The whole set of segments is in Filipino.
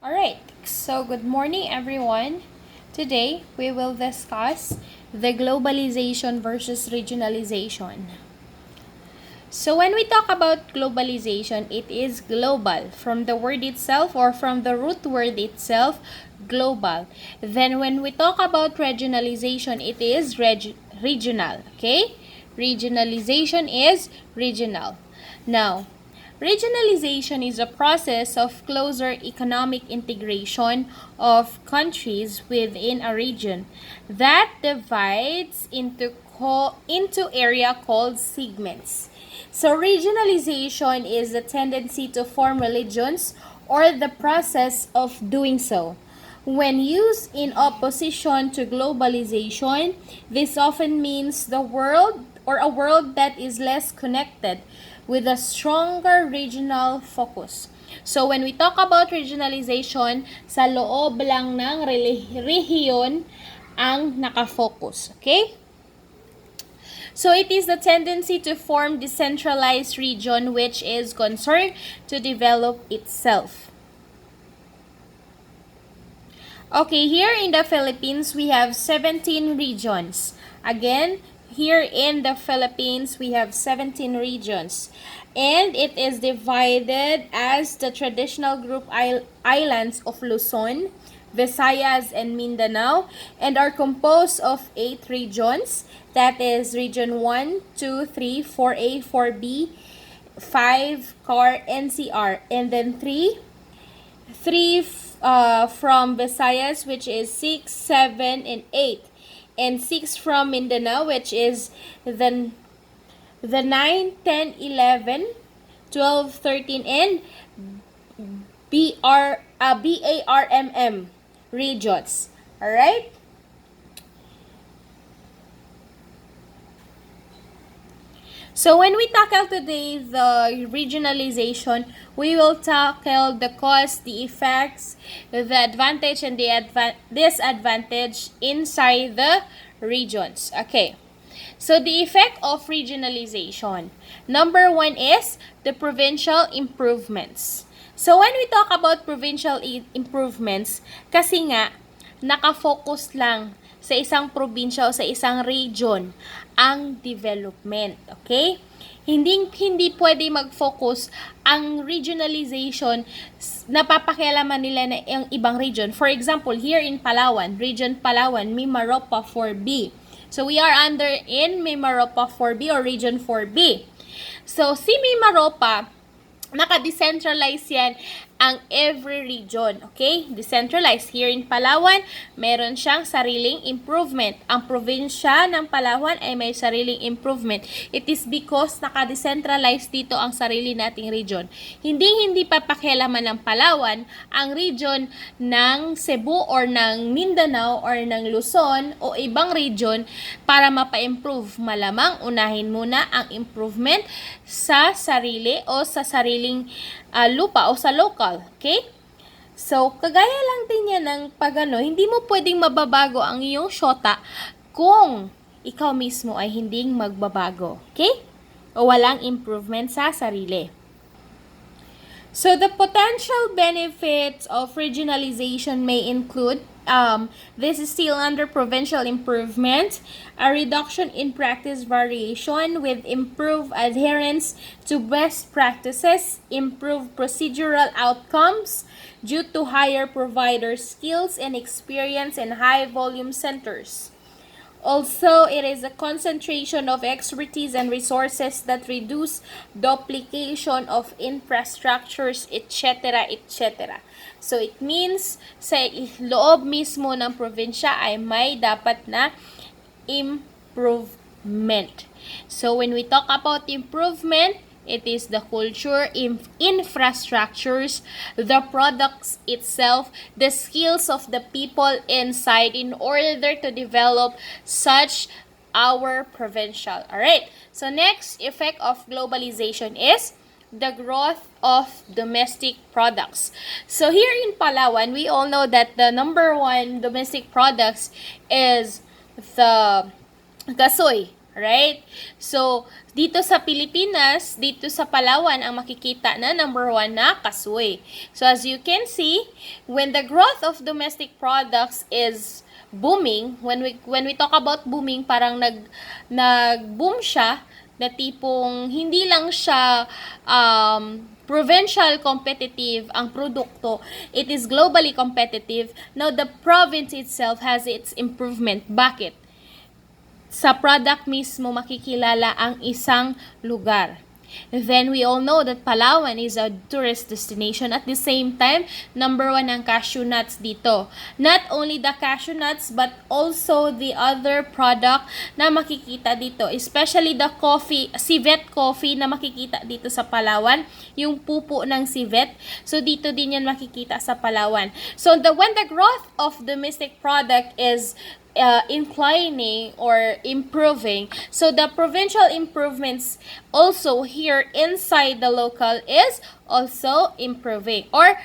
Alright, so good morning everyone. Today we will discuss the globalization versus regionalization. So when we talk about globalization, it is global from the word itself or from the root word itself, global. Then when we talk about regionalization, it is regional, okay? Regionalization is regional. Now, regionalization is a process of closer economic integration of countries within a region that divides into area called segments. So regionalization is the tendency to form religions or the process of doing so. When used in opposition to globalization, this often means the world or a world that is less connected with a stronger regional focus. So when we talk about regionalization, sa loob lang ng rehiyon ang nakafocus. Okay? So it is the tendency to form decentralized region which is concerned to develop itself. Okay, here in the Philippines, we have 17 regions. Again, here in the Philippines, we have 17 regions. And it is divided as the traditional group islands of Luzon, Visayas, and Mindanao, and are composed of 8 regions. That is Region 1, 2, 3, 4A, 4B, 5, CAR, NCR, and then 3 from Visayas, which is 6, 7, and 8. And 6 from Mindanao, which is the 9, 10, 11, 12, 13, and BARMM regions. Alright? So when we tackle today the regionalization, we will tackle the cause, the effects, the advantage, and the disadvantage inside the regions. Okay. So the effect of regionalization. Number 1 is the provincial improvements. So when we talk about provincial improvements, kasi nga, nakafocus lang sa isang probinsya o sa isang region ang development. Okay? Hindi pwede mag-focus ang regionalization, napapakialaman nila na yung ibang region. For example, here in Palawan, Region Palawan, Mimaropa 4B. So we are under in Mimaropa 4B or Region 4B. So si Mimaropa, naka-decentralize yan ang every region. Okay? Decentralized. Here in Palawan, meron siyang sariling improvement. Ang probinsya ng Palawan ay may sariling improvement. It is because naka-decentralize dito ang sarili nating region. Hindi papakialaman ng Palawan ang region ng Cebu or ng Mindanao or ng Luzon o ibang region para mapa-improve. Malamang unahin muna ang improvement sa sarili o sa sariling lupa o sa local. Okay? So, kagaya lang din yan ng pagano, hindi mo pwedeng mababago ang iyong syota kung ikaw mismo ay hindi magbabago. Okay? O walang improvement sa sarili. So, the potential benefits of regionalization may include, this is still under provincial improvement, a reduction in practice variation with improved adherence to best practices, improved procedural outcomes due to higher provider skills and experience in high-volume centers. Also, it is a concentration of expertise and resources that reduce duplication of infrastructures, etc., etc. So, it means sa loob mismo ng probinsya ay may dapat na improvement. So, when we talk about improvement, it is the culture, infrastructures, the products itself, the skills of the people inside in order to develop such our provincial. Alright, so next effect of globalization is the growth of domestic products. So here in Palawan, we all know that the number 1 domestic products is the gasoy. Right? So, dito sa Pilipinas, dito sa Palawan, ang makikita na number 1 na kasoy. So, as you can see, when the growth of domestic products is booming, when we talk about booming, parang nag-boom siya, na tipong hindi lang siya provincial competitive ang produkto, it is globally competitive. Now, the province itself has its improvement. Bakit? Sa product mismo makikilala ang isang lugar. Then we all know that Palawan is a tourist destination. At the same time, number 1 ang cashew nuts dito. Not only the cashew nuts, but also the other product na makikita dito. Especially the coffee, civet coffee na makikita dito sa Palawan. Yung pupo ng civet. So, dito din yan makikita sa Palawan. So, when the growth of domestic product is inclining or improving, so the provincial improvements also here inside the local is also improving or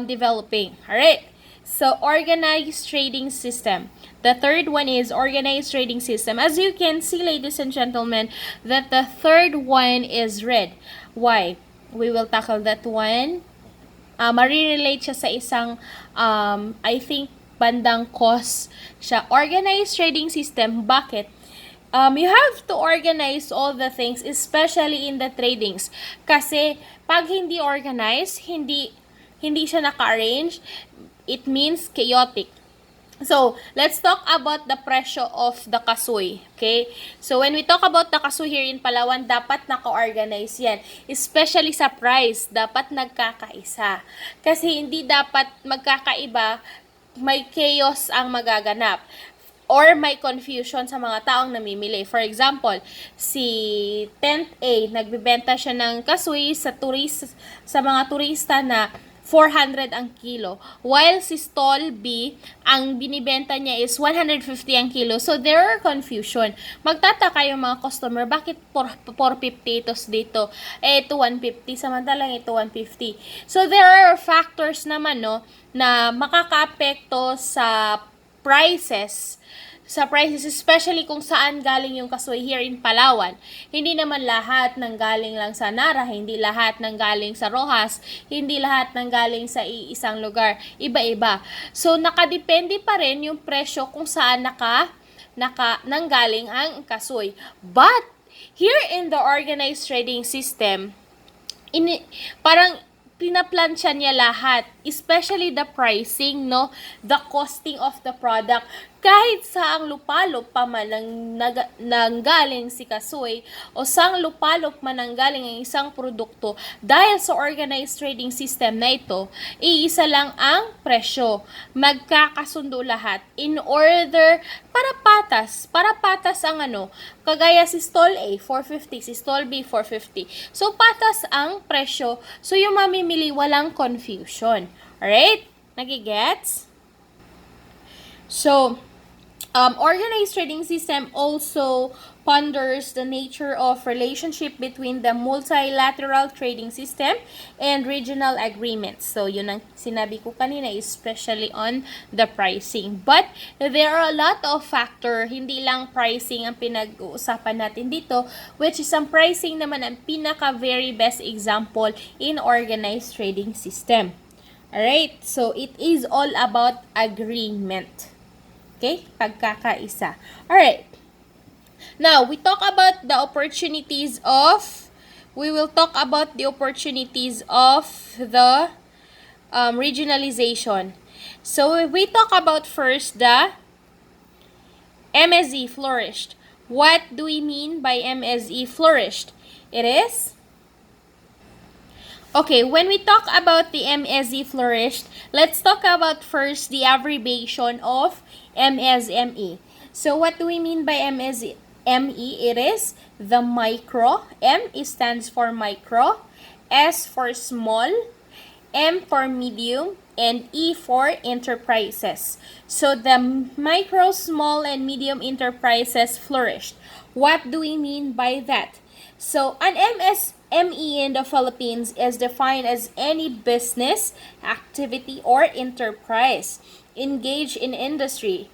developing. All right, so organized trading system. The third one is organized trading system. As you can see, ladies and gentlemen, that the third one is red. Why? We will tackle that one. Marirelate siya sa isang I think bandang cost siya. Organized trading system. Bakit? You have to organize all the things, especially in the tradings. Kasi, pag hindi organized, hindi siya naka-arrange, it means chaotic. So, let's talk about the presyo of the kasoy. Okay? So, when we talk about the kasoy here in Palawan, dapat naka-organize yan. Especially sa price, dapat nagkakaisa. Kasi hindi dapat magkakaiba, may chaos ang magaganap or may confusion sa mga taong namimili. For example, si Tent A, nagbebenta siya ng kasoy sa mga turista na 400 ang kilo. While si Stall B, ang binibenta niya is 150 ang kilo. So, there are confusion. Magtataka yung mga customer, bakit 450 ito dito? Ito 150, samantalang ito 150. So, there are factors naman, no, na makakaapekto sa prices, especially kung saan galing yung kasoy here in Palawan. Hindi naman lahat ng galing lang sa Nara, hindi lahat ng galing sa Rojas, hindi lahat ng galing sa isang lugar. Iba-iba. So, nakadepende pa rin yung presyo kung saan nanggaling ang kasoy. But, here in the organized trading system, parang pinaplansya niya lahat, especially the pricing, no, the costing of the product. Kahit saang lupalop pa man nanggaling si kasoy o saang lupalop man nanggaling ang isang produkto, dahil sa organized trading system na ito, iisa lang ang presyo. Magkakasundo lahat in order para patas ang kagaya si stall A 450, si stall B 450. So patas ang presyo. So yung mamimili walang confusion. Alright? Nagigets? So, organized trading system also ponders the nature of relationship between the multilateral trading system and regional agreements. So, yun ang sinabi ko kanina, especially on the pricing. But, there are a lot of factor, hindi lang pricing ang pinag-uusapan natin dito, which is ang pricing naman ang pinaka-very best example in organized trading system. Alright, so it is all about agreement. Okay, pagkakaisa. Alright, now we will talk about the opportunities of the regionalization. So we talk about first the MSE flourished. What do we mean by MSE flourished? It is okay, when we talk about the MSE flourished, let's talk about first the abbreviation of MSME. So what do we mean by MSME? It is the micro. M stands for micro, S for small, M for medium, and E for enterprises. So the micro, small, and medium enterprises flourished. What do we mean by that? So an MSME in the Philippines is defined as any business, activity, or enterprise engaged in industry,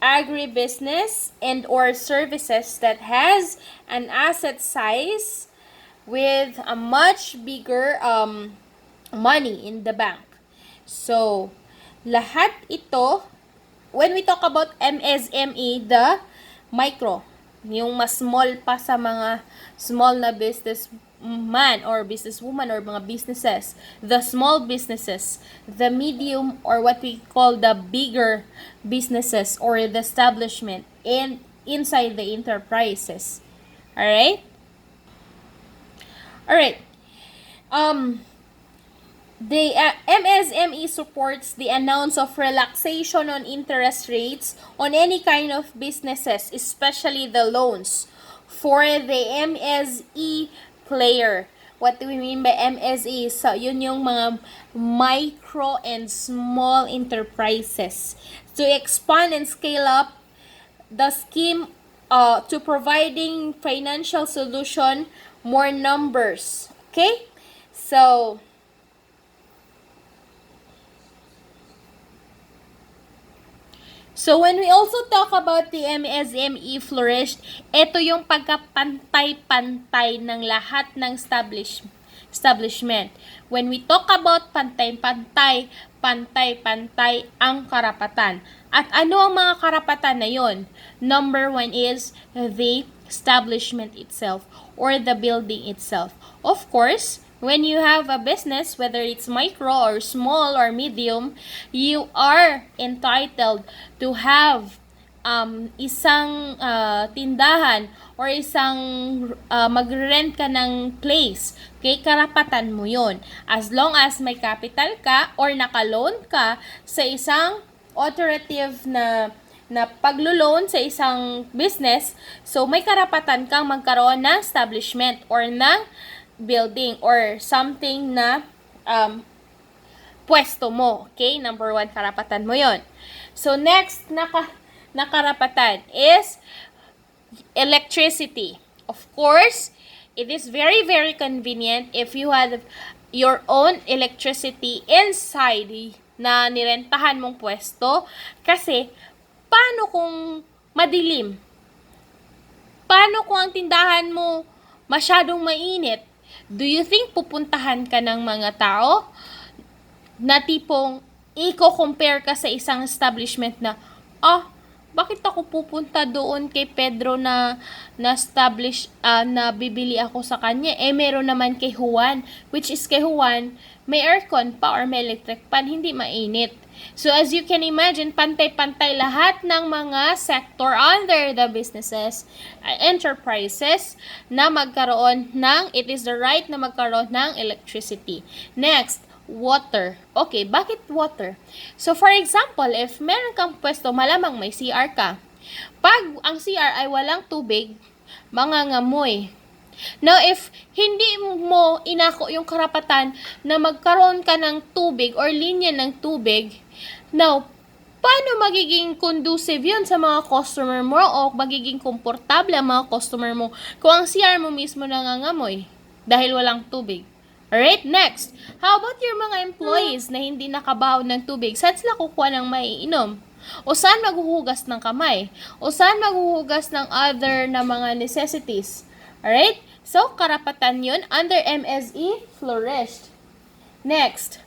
agribusiness and or services that has an asset size with a much bigger money in the bank. So, lahat ito, when we talk about MSME, the micro, yung mas small pa sa mga small na business man or businesswoman or mga businesses, the small businesses, the medium or what we call the bigger businesses or the establishment and inside the enterprises. Alright? Alright. The MSME supports the announce of relaxation on interest rates on any kind of businesses, especially the loans for the MSE player. What do we mean by MSE? So, yun yung mga micro and small enterprises. To expand and scale up the scheme to providing financial solution more numbers. Okay? So, when we also talk about the MSME flourished, ito yung pagkapantay-pantay ng lahat ng establishment. When we talk about pantay-pantay, pantay-pantay ang karapatan. At ano ang mga karapatan na yon? Number 1 is the establishment itself or the building itself. Of course, when you have a business, whether it's micro or small or medium, you are entitled to have isang tindahan or isang mag-rent ka ng place. Okay, karapatan mo yon. As long as may capital ka or naka-loan ka sa isang authoritative na paglo-loan sa isang business, so may karapatan kang magkaroon ng establishment or ng building or something na pwesto mo. Okay? Number 1, karapatan mo yon. So, next na karapatan is electricity. Of course, it is very, very convenient if you have your own electricity inside na nirentahan mong pwesto. Kasi, paano kung madilim? Paano kung ang tindahan mo masyadong mainit? Do you think pupuntahan ka ng mga tao na tipong i-compare ka sa isang establishment na, bakit ako pupunta doon kay Pedro na establish na bibili ako sa kanya? Meron naman kay Juan, which is kay Juan, may aircon pa or may electric pan, hindi mainit. So, as you can imagine, pantay-pantay lahat ng mga sector under the businesses, enterprises, na magkaroon ng, it is the right na magkaroon ng electricity. Next, water. Okay, bakit water? So, for example, if meron kang pwesto, malamang may CR ka. Pag ang CR ay walang tubig, mangangamoy. Now, if hindi mo inako yung karapatan na magkaroon ka ng tubig or linya ng tubig, now, paano magiging conducive yun sa mga customer mo o magiging komportable ang mga customer mo kung ang CR mo mismo nangangamoy dahil walang tubig? Alright, next. How about your mga employees na hindi nakabaho ng tubig? Saan sila kukuha ng maiinom? O saan maghuhugas ng kamay? O saan maghuhugas ng other na mga necessities? Alright? So, karapatan yun under MSE flourished. Next.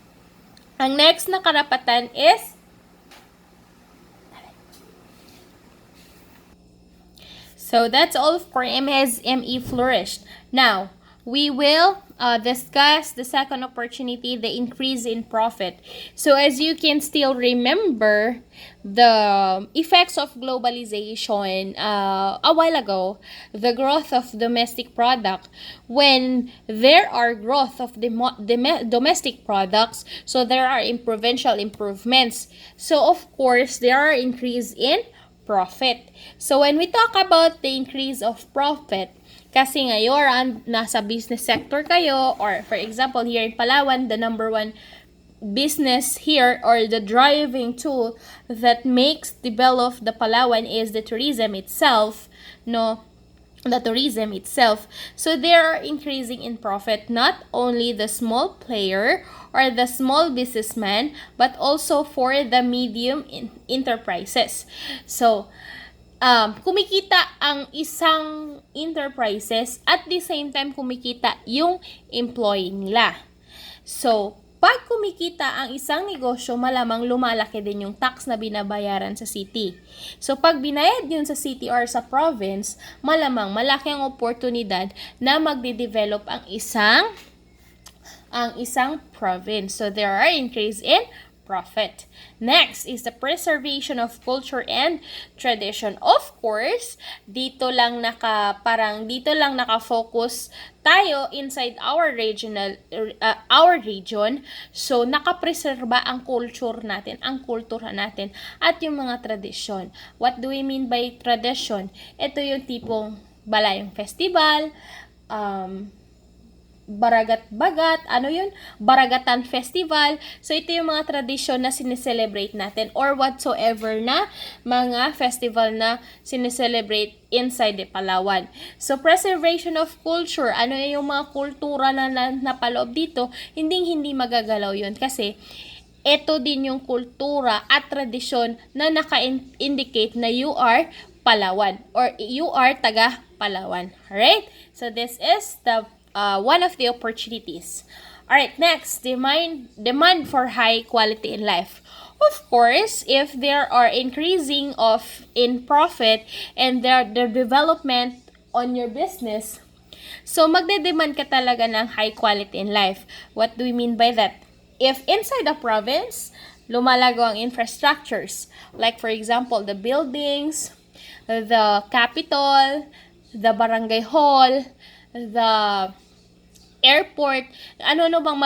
Ang next na karapatan is so, that's all for MSME flourished. Now, we will discuss the second opportunity, the increase in profit. So, as you can still remember, the effects of globalization a while ago, the growth of domestic product, when there are growth of the domestic products, so there are provincial improvements. So, of course, there are increase in profit. So, when we talk about the increase of profit, kasi ngayon, nasa business sector kayo, or for example, here in Palawan, the number 1 business here, or the driving tool that makes develop the Palawan is the tourism itself, no? the tourism itself. So they are increasing in profit, not only the small player or the small businessman, but also for the medium enterprises. So, kumikita ang isang enterprises, at the same time kumikita yung employee nila. So, pag kumikita ang isang negosyo, malamang lumalaki din yung tax na binabayaran sa city. So, pag binayad yun sa city or sa province, malamang malaki ang oportunidad na magde-develop ang isang province. So, there are increase in profit. Next is the preservation of culture and tradition. Of course, dito lang naka-focus tayo inside our region. So, nakapreserba ang culture natin, ang kultura natin, at yung mga tradisyon. What do we mean by tradition? Ito yung tipong balayong festival, Baragat-bagat, Baragatan Festival. So, ito yung mga tradisyon na sineselebrate natin or whatsoever na mga festival na sineselebrate inside the Palawan. So, preservation of culture, yung mga kultura na napaloob dito, hindi magagalaw yun kasi ito din yung kultura at tradisyon na naka-indicate na you are Palawan or you are taga Palawan. Alright? So, this is the one of the opportunities. Alright, next, demand for high quality in life. Of course, if there are increasing in profit and the development on your business, so magde-demand ka talaga ng high quality in life. What do we mean by that? If inside a province, lumalago ang infrastructures, like for example, the buildings, the capital, the barangay hall, the airport, ano bang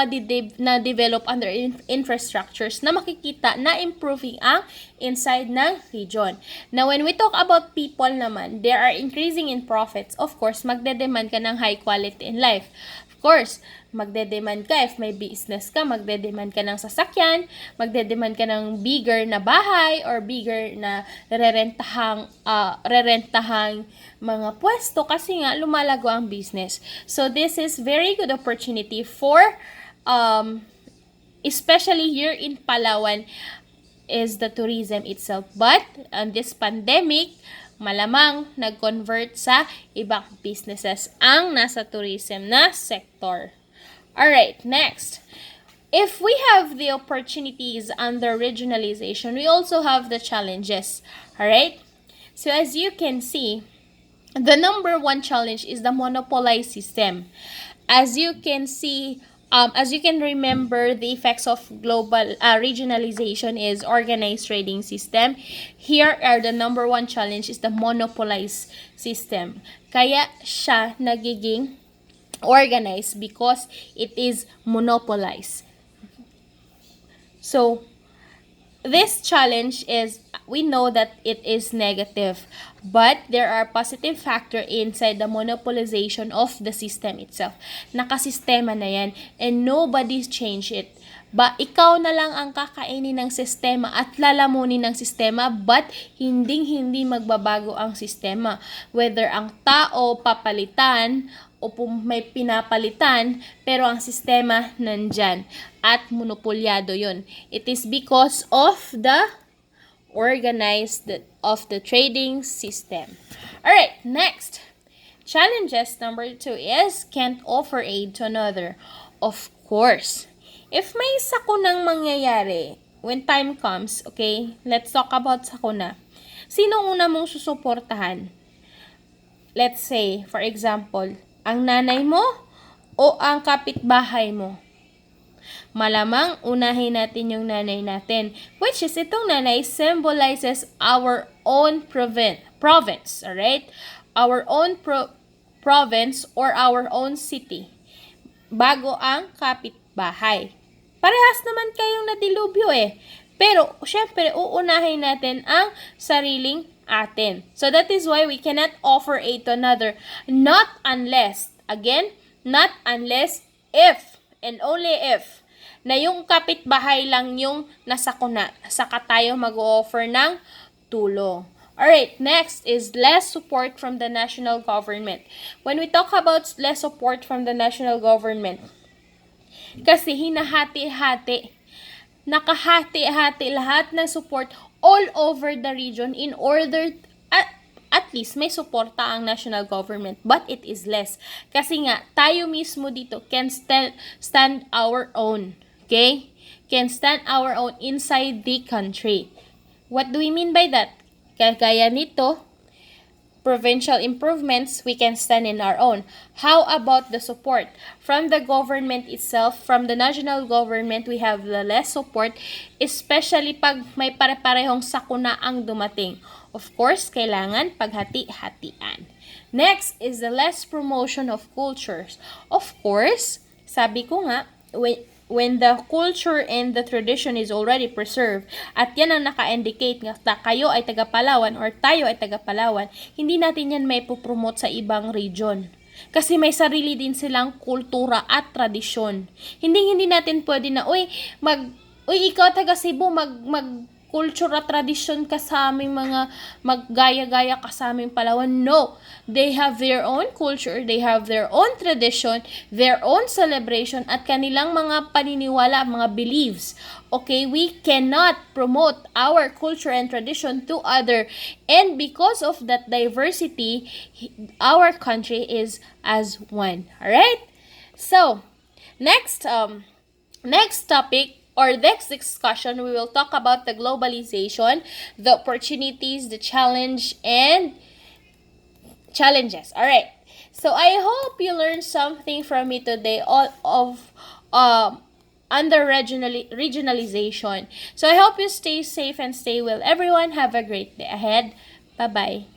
na-develop under infrastructures na makikita na improving ang inside ng region. Now, when we talk about people naman, they are increasing in profits. Of course, magde-demand ka ng high quality in life. Of course, magde-demand ka, if may business ka, magde-demand ka ng sasakyan, magde-demand ka ng bigger na bahay or bigger na rerentahang mga pwesto kasi nga lumalago ang business. So, this is very good opportunity for especially here in Palawan is the tourism itself. But, this pandemic, malamang nag-convert sa ibang businesses ang nasa tourism na sector. Alright, next. If we have the opportunities under regionalization, we also have the challenges. Alright? So as you can see, the number one challenge is the monopolized system. As you can see, as you can remember, the effects of global regionalization is organized trading system. Here are the number one challenge is the monopolized system. Kaya siya nagiging organized because it is monopolized. So, this challenge is, we know that it is negative, but there are positive factor inside the monopolization of the system itself. Nakasistema na yan, and nobody's change it. Ikaw na lang ang kakainin ng sistema at lalamunin ng sistema, but hindi magbabago ang sistema. Whether ang tao papalitan o may pinapalitan, pero ang sistema nandyan at monopolyado yun. It is because of the organized of the trading system. Alright, next. Challenges number 2 is can't offer aid to another. Of course, if may sakunang mangyayari, when time comes, okay, let's talk about sakuna. Sino una mong susuportahan? Let's say, for example, ang nanay mo o ang kapitbahay mo? Malamang unahin natin yung nanay natin, which is itong nanay symbolizes our own province, alright? Our own province or our own city. Bago ang kapitbahay. Parehas naman kayong nadilubyo Pero, syempre, uunahin natin ang sariling atin. So, that is why we cannot offer aid to another. Not unless, if, and only if, na yung kapitbahay lang yung nasakuna, saka tayo mag-offer ng tulong. Alright, next is less support from the national government. When we talk about less support from the national government, kasi hinahati-hati, nakahati-hati lahat ng support all over the region in order at least may suporta ang national government, but it is less. Kasi nga, tayo mismo dito can stand our own. Okay? Can stand our own inside the country. What do we mean by that? Kaya nito, provincial improvements, we can stand in our own. How about the support? From the government itself, from the national government, we have the less support, especially pag may pare-parehong sakuna ang dumating. Of course, kailangan paghati-hatian. Next is the less promotion of cultures. Of course, sabi ko nga, when the culture and the tradition is already preserved, at yan ang naka-indicate nga kayo ay taga-Palawan or tayo ay taga-Palawan, hindi natin yan may pupromote sa ibang region. Kasi may sarili din silang kultura at tradisyon. Hindi natin pwede na, uy, ikaw taga Cebu, culture at tradition ka sa aming mga maggaya-gaya ka sa aming Palawan. No. They have their own culture, they have their own tradition, their own celebration, at kanilang mga paniniwala, mga beliefs. Okay, we cannot promote our culture and tradition to other. And because of that diversity, our country is as one. Alright? So, next topic, or next discussion, we will talk about the globalization, the opportunities, the challenge, and challenges. Alright. So, I hope you learned something from me today all of under regionalization. So, I hope you stay safe and stay well. Everyone, have a great day ahead. Bye-bye.